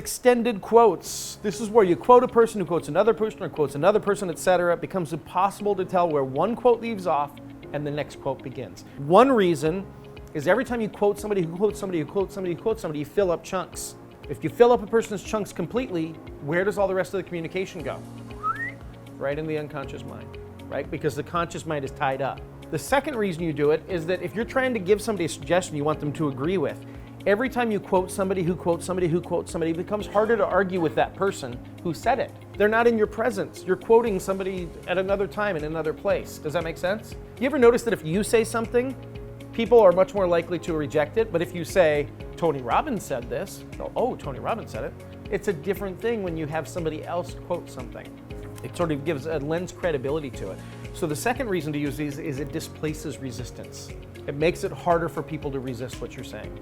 extended quotes. This is where you quote a person who quotes another person or quotes another person, etc. It becomes impossible to tell where one quote leaves off and the next quote begins. One reason is every time you quote somebody who quotes somebody who quotes somebody who quotes somebody, you fill up chunks. If you fill up a person's chunks completely, where does all the rest of the communication go? Right in the unconscious mind, right? Because the conscious mind is tied up. The second reason you do it is that if you're trying to give somebody a suggestion you want them to agree with, every time you quote somebody who quotes somebody who quotes somebody, it becomes harder to argue with that person who said it. They're not in your presence. You're quoting somebody at another time in another place. Does that make sense? You ever notice that if you say something, people are much more likely to reject it, but if you say, Tony Robbins said this, they'll, oh, Tony Robbins said it. It's a different thing when you have somebody else quote something. It sort of lends credibility to it. So the second reason to use these is it displaces resistance. It makes it harder for people to resist what you're saying.